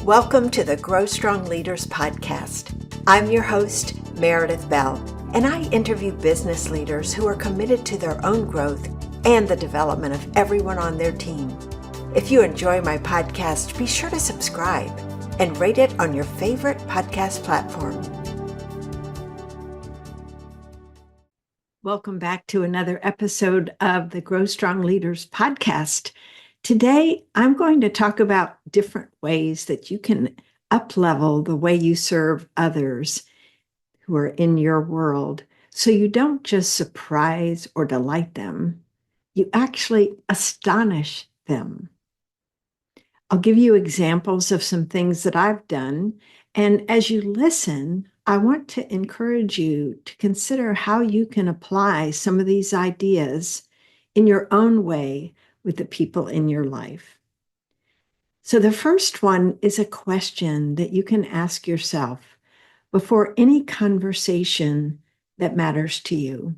Welcome to the Grow Strong Leaders podcast. I'm your host, Meredith Bell, and I interview business leaders who are committed to their own growth and the development of everyone on their team. If you enjoy my podcast, be sure to subscribe and rate it on your favorite podcast platform. Welcome back to another episode of the Grow Strong Leaders podcast. Today, I'm going to talk about different ways that you can uplevel the way you serve others who are in your world, so you don't just surprise or delight them, you actually astonish them. I'll give you examples of some things that I've done, and as you listen, I want to encourage you to consider how you can apply some of these ideas in your own way with the people in your life. So the first one is a question that you can ask yourself before any conversation that matters to you.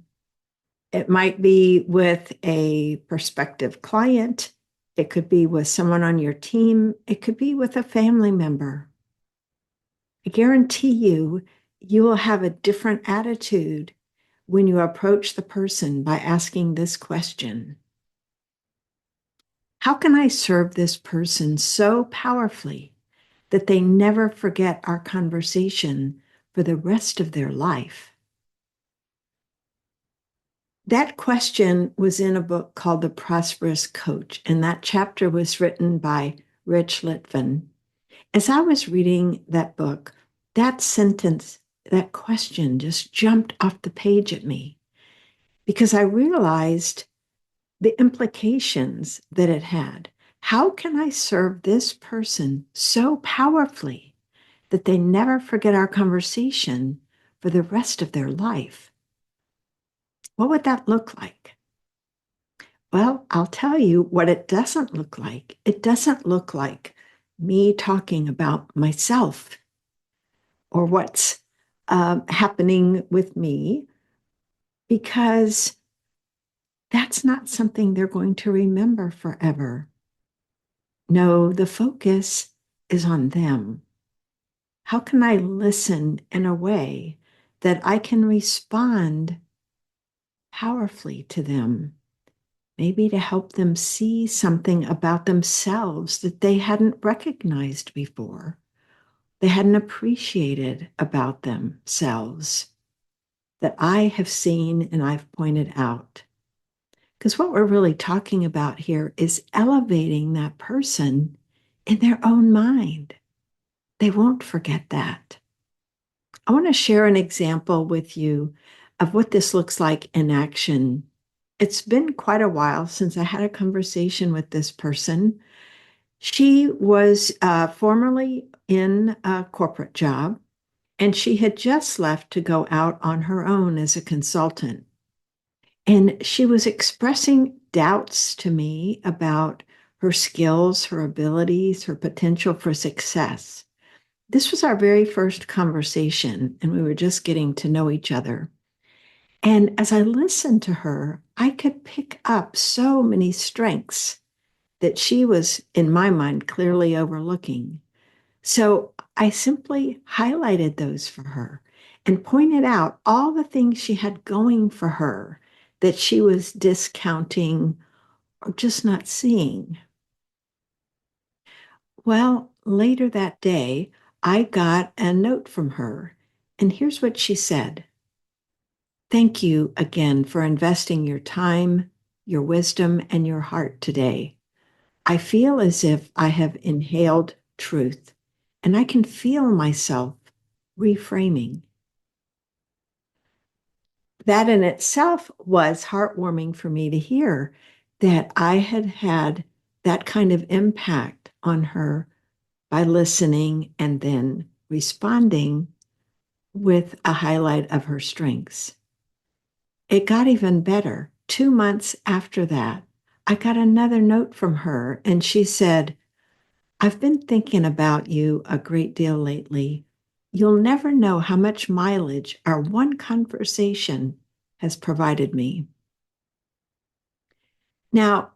It might be with a prospective client. It could be with someone on your team. It could be with a family member. I guarantee you, you will have a different attitude when you approach the person by asking this question. How can I serve this person so powerfully that they never forget our conversation for the rest of their life? That question was in a book called The Prosperous Coach, and that chapter was written by Rich Litvin. As I was reading that book, that sentence, that question just jumped off the page at me because I realized the implications that it had. How can I serve this person so powerfully that they never forget our conversation for the rest of their life? What would that look like? Well, I'll tell you what it doesn't look like. It doesn't look like me talking about myself or what's happening with me, because that's not something they're going to remember forever. No, the focus is on them. How can I listen in a way that I can respond powerfully to them? Maybe to help them see something about themselves that they hadn't recognized before. They hadn't appreciated about themselves that I have seen and I've pointed out. Because what we're really talking about here is elevating that person in their own mind. They won't forget that. I want to share an example with you of what this looks like in action. It's been quite a while since I had a conversation with this person. She was formerly in a corporate job, and she had just left to go out on her own as a consultant. And she was expressing doubts to me about her skills, her abilities, her potential for success. This was our very first conversation, and we were just getting to know each other. And as I listened to her, I could pick up so many strengths that she was, in my mind, clearly overlooking. So I simply highlighted those for her and pointed out all the things she had going for her that she was discounting or just not seeing. Well, later that day, I got a note from her, and here's what she said. Thank you again for investing your time, your wisdom, and your heart today. I feel as if I have inhaled truth, and I can feel myself reframing. That in itself was heartwarming for me to hear, that I had had that kind of impact on her by listening and then responding with a highlight of her strengths. It got even better. 2 months after that, I got another note from her, and she said, I've been thinking about you a great deal lately. You'll never know how much mileage our one conversation has provided me. Now,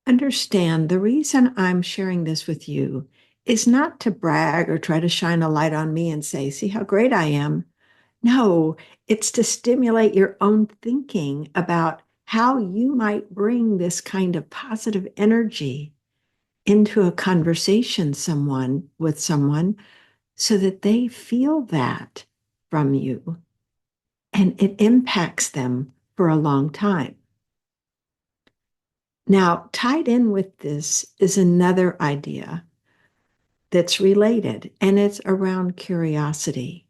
understand the reason I'm sharing this with you is not to brag or try to shine a light on me and say, see how great I am. No, it's to stimulate your own thinking about how you might bring this kind of positive energy into a conversation with someone so that they feel that from you and it impacts them for a long time. Now, tied in with this is another idea that's related, and it's around curiosity.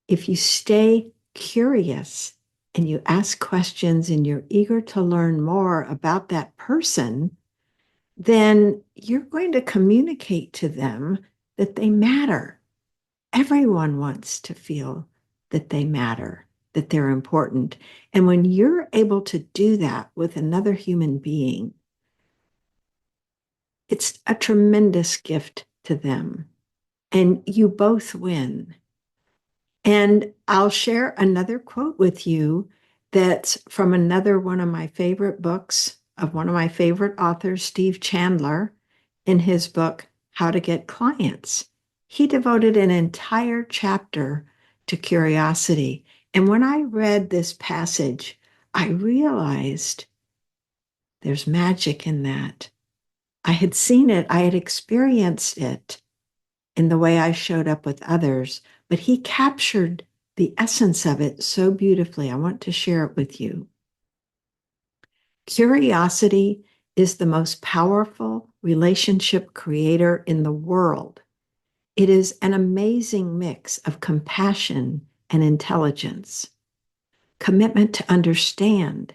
If you stay curious and you ask questions and you're eager to learn more about that person, then you're going to communicate to them that they matter. Everyone wants to feel that they matter, that they're important. And when you're able to do that with another human being, it's a tremendous gift to them. And you both win. And I'll share another quote with you that's from another one of my favorite books of one of my favorite authors, Steve Chandler, in his book, How to Get Clients. He devoted an entire chapter to curiosity. And when I read this passage, I realized there's magic in that. I had seen it, I had experienced it in the way I showed up with others, but he captured the essence of it so beautifully. I want to share it with you. Curiosity is the most powerful relationship creator in the world. It is an amazing mix of compassion and intelligence, commitment to understand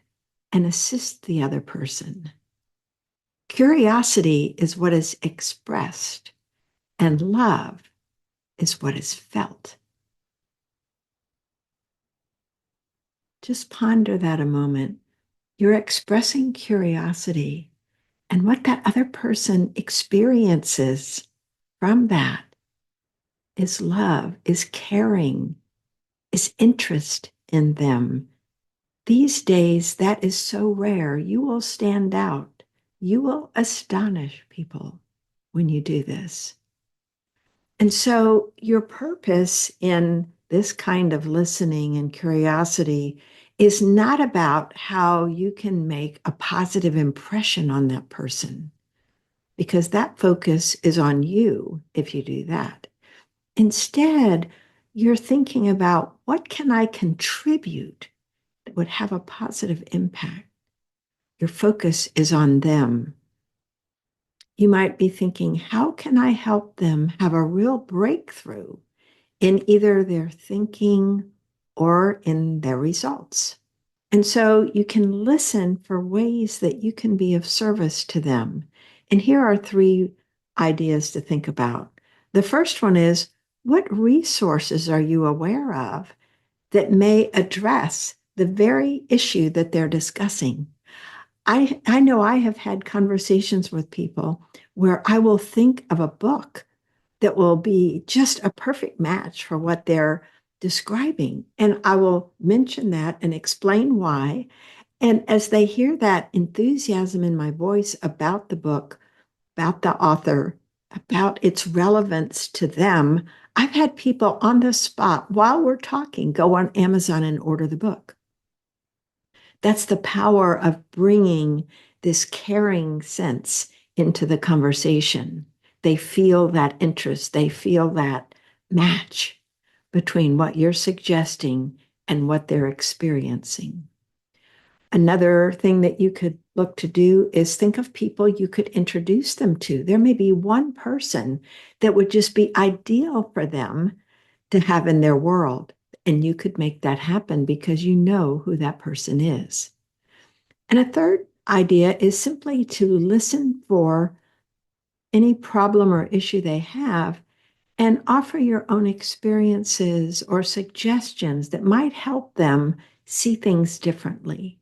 and assist the other person. Curiosity is what is expressed, and love is what is felt. Just ponder that a moment. You're expressing curiosity, and what that other person experiences from that is love, is caring, is interest in them. These days, that is so rare. You will stand out. You will astonish people when you do this. And so your purpose in this kind of listening and curiosity is not about how you can make a positive impression on that person, because that focus is on you if you do that. Instead, you're thinking about what can I contribute that would have a positive impact. Your focus is on them. You might be thinking, how can I help them have a real breakthrough in either their thinking or in their results? And so you can listen for ways that you can be of service to them. And here are three ideas to think about. The first one is, what resources are you aware of that may address the very issue that they're discussing? I know I have had conversations with people where I will think of a book that will be just a perfect match for what they're describing. And I will mention that and explain why. And as they hear that enthusiasm in my voice about the book, about the author, about its relevance to them, I've had people on the spot while we're talking go on Amazon and order the book. That's the power of bringing this caring sense into the conversation. They feel that interest, they feel that match between what you're suggesting and what they're experiencing. Another thing that you could look to do is think of people you could introduce them to. There may be one person that would just be ideal for them to have in their world, and you could make that happen because you know who that person is. And a third idea is simply to listen for any problem or issue they have and offer your own experiences or suggestions that might help them see things differently,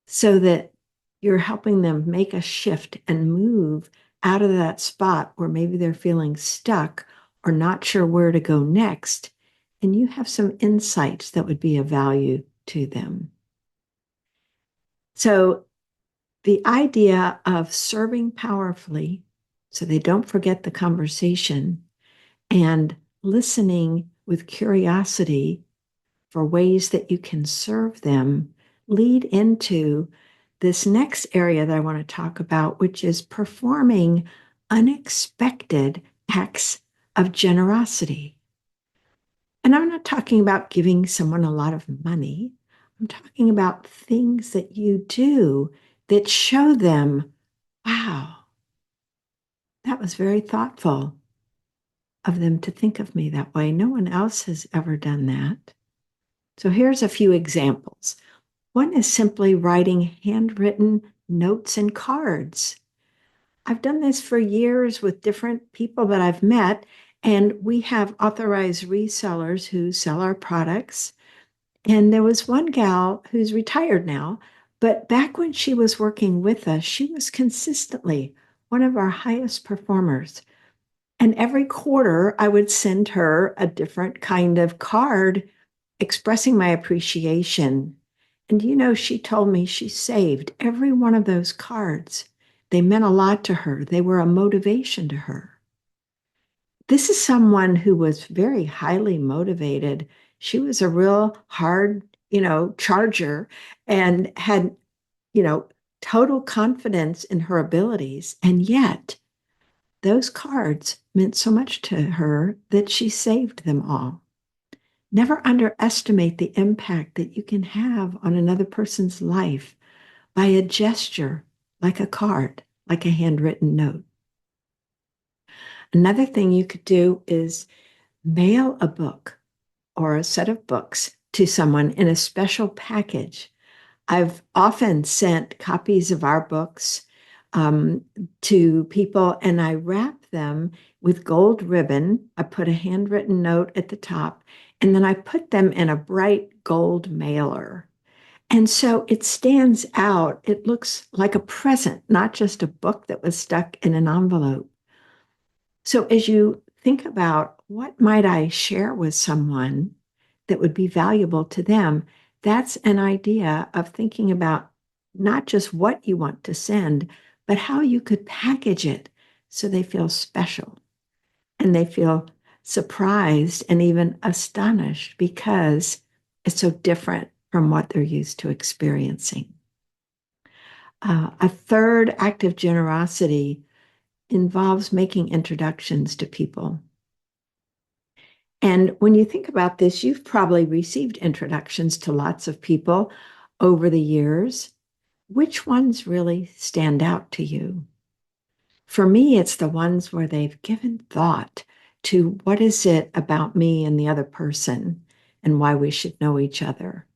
so that you're helping them make a shift and move out of that spot where maybe they're feeling stuck or not sure where to go next. And you have some insights that would be of value to them. So the idea of serving powerfully, so they don't forget the conversation, and listening with curiosity for ways that you can serve them lead into this next area that I want to talk about, which is performing unexpected acts of generosity. And I'm not talking about giving someone a lot of money. I'm talking about things that you do that show them, wow, that was very thoughtful of them to think of me that way. No one else has ever done that. So here's a few examples. One is simply writing handwritten notes and cards. I've done this for years with different people that I've met, and we have authorized resellers who sell our products. And there was one gal who's retired now, but back when she was working with us, she was consistently one of our highest performers. And every quarter, I would send her a different kind of card expressing my appreciation. And she told me she saved every one of those cards. They meant a lot to her, they were a motivation to her. This is someone who was very highly motivated. She was a real hard, charger and had, you know, total confidence in her abilities. And yet, those cards meant so much to her that she saved them all. Never underestimate the impact that you can have on another person's life by a gesture like a card, like a handwritten note. Another thing you could do is mail a book or a set of books to someone in a special package. I've often sent copies of our books um, to people, and I wrap them with gold ribbon. I put a handwritten note at the top, and then I put them in a bright gold mailer. And so it stands out. It looks like a present, not just a book that was stuck in an envelope. So as you think about what might I share with someone that would be valuable to them, that's an idea of thinking about not just what you want to send, but how you could package it so they feel special and they feel surprised and even astonished because it's so different from what they're used to experiencing. A third act of generosity involves making introductions to people. And when you think about this, you've probably received introductions to lots of people over the years. Which ones really stand out to you? For me, it's the ones where they've given thought to what is it about me and the other person and why we should know each other.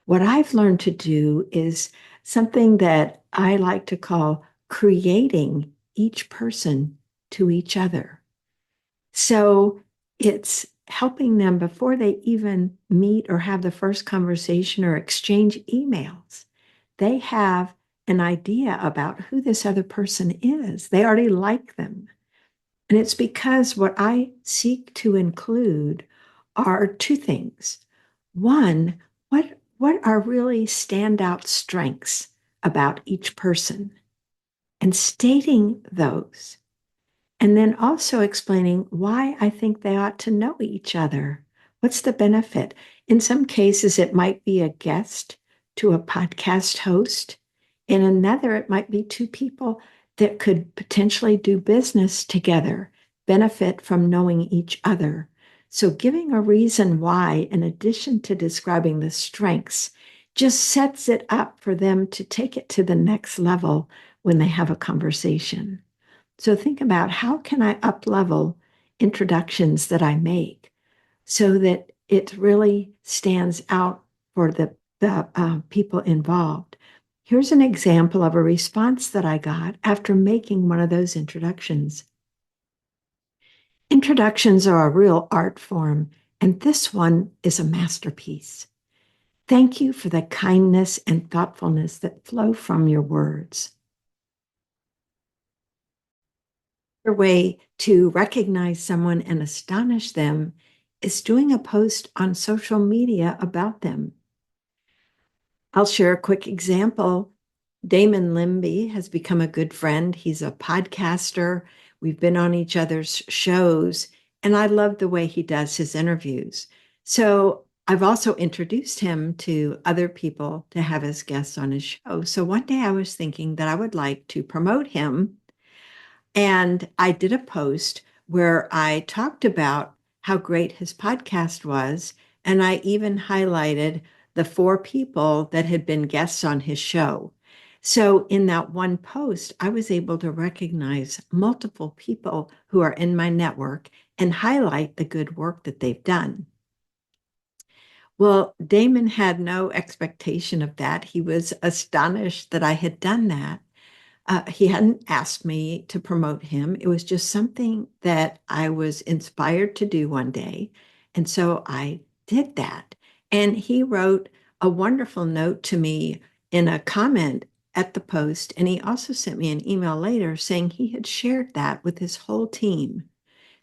What I've learned to do is something that I like to call creating each person to each other. So it's helping them before they even meet or have the first conversation or exchange emails. They have an idea about who this other person is. They already like them. And it's because what I seek to include are two things. One, what are really standout strengths about each person and stating those. And then also explaining why I think they ought to know each other. What's the benefit? In some cases, it might be a guest to a podcast host. In another, it might be two people that could potentially do business together, benefit from knowing each other. So, giving a reason why, in addition to describing the strengths, just sets it up for them to take it to the next level when they have a conversation. So think about how can I up-level introductions that I make so that it really stands out for the people involved. Here's an example of a response that I got after making one of those introductions. Introductions are a real art form, and this one is a masterpiece. Thank you for the kindness and thoughtfulness that flow from your words. Way to recognize someone and astonish them is doing a post on social media about them. I'll share a quick example. Damon Limby has become a good friend. He's a podcaster. We've been on each other's shows, and I love the way he does his interviews. So I've also introduced him to other people to have as guests on his show. So one day I was thinking that I would like to promote him, and I did a post where I talked about how great his podcast was. And I even highlighted the four people that had been guests on his show. So in that one post, I was able to recognize multiple people who are in my network and highlight the good work that they've done. Well, Damon had no expectation of that. He was astonished that I had done that. He hadn't asked me to promote him. It was just something that I was inspired to do one day. And so I did that. And he wrote a wonderful note to me in a comment at the post. And he also sent me an email later saying he had shared that with his whole team.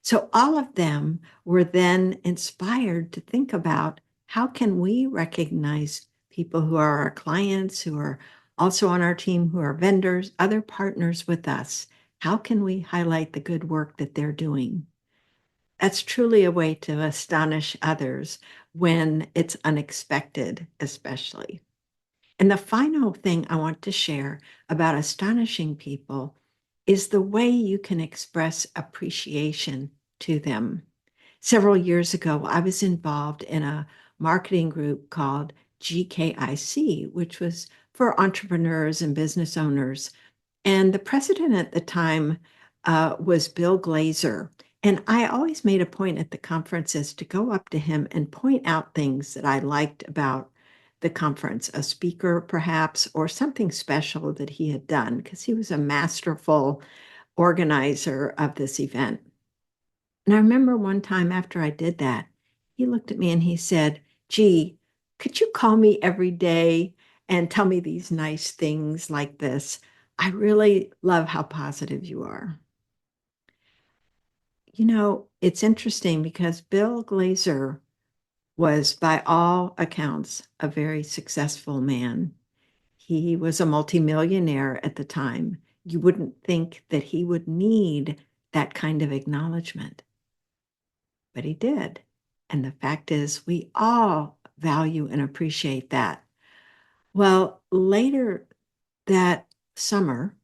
So all of them were then inspired to think about how can we recognize people who are our clients, who are also on our team, who are vendors, other partners with us. How can we highlight the good work that they're doing? That's truly a way to astonish others when it's unexpected, especially. And the final thing I want to share about astonishing people is the way you can express appreciation to them. Several years ago, I was involved in a marketing group called GKIC, which was for entrepreneurs and business owners. And the president at the time was Bill Glazer. And I always made a point at the conferences to go up to him and point out things that I liked about the conference, a speaker perhaps, or something special that he had done, because he was a masterful organizer of this event. And I remember one time after I did that, he looked at me and he said, "Gee, could you call me every day and tell me these nice things like this? I really love how positive you are." You know, it's interesting because Bill Glazer was, by all accounts, a very successful man. He was a multimillionaire at the time. You wouldn't think that he would need that kind of acknowledgement, but he did. And the fact is, we all value and appreciate that. Well, later that summer,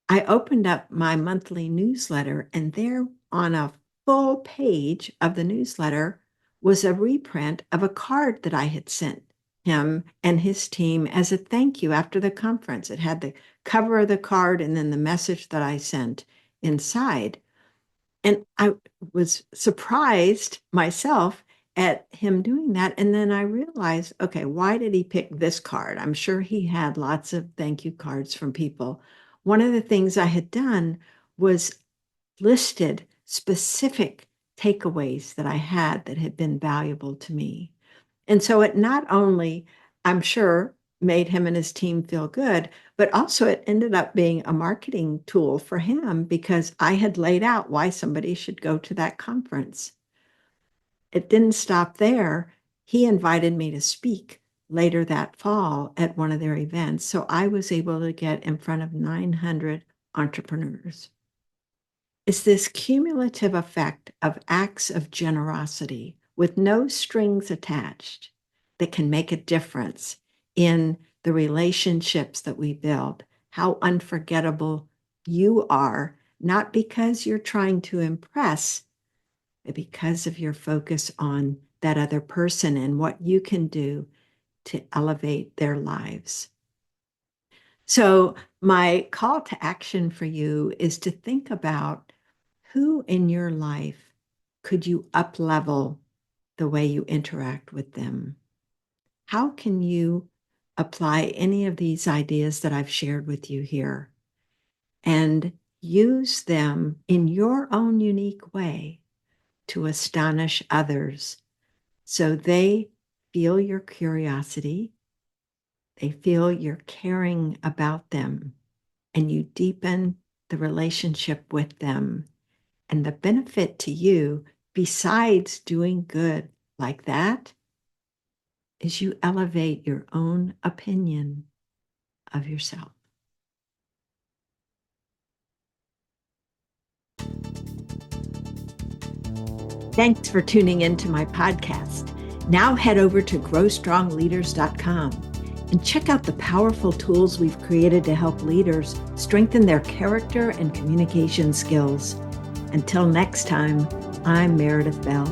I opened up my monthly newsletter, and there on a full page of the newsletter was a reprint of a card that I had sent him and his team as a thank you after the conference. It had the cover of the card and then the message that I sent inside. And I was surprised myself at him doing that. And then I realized, okay, why did he pick this card? I'm sure he had lots of thank you cards from people. One of the things I had done was listed specific takeaways that I had that had been valuable to me. And so it not only, I'm sure, made him and his team feel good, but also it ended up being a marketing tool for him because I had laid out why somebody should go to that conference. It didn't stop there. He invited me to speak later that fall at one of their events. So I was able to get in front of 900 entrepreneurs. It's this cumulative effect of acts of generosity with no strings attached that can make a difference in the relationships that we build, how unforgettable you are, not because you're trying to impress, but because of your focus on that other person and what you can do to elevate their lives. So, my call to action for you is to think about who in your life could you uplevel the way you interact with them? How can you apply any of these ideas that I've shared with you here and use them in your own unique way to astonish others so they feel your curiosity, they feel you're caring about them, and you deepen the relationship with them. And the benefit to you, besides doing good like that, is you elevate your own opinion of yourself. Thanks for tuning into my podcast. Now head over to growstrongleaders.com and check out the powerful tools we've created to help leaders strengthen their character and communication skills. Until next time, I'm Meredith Bell.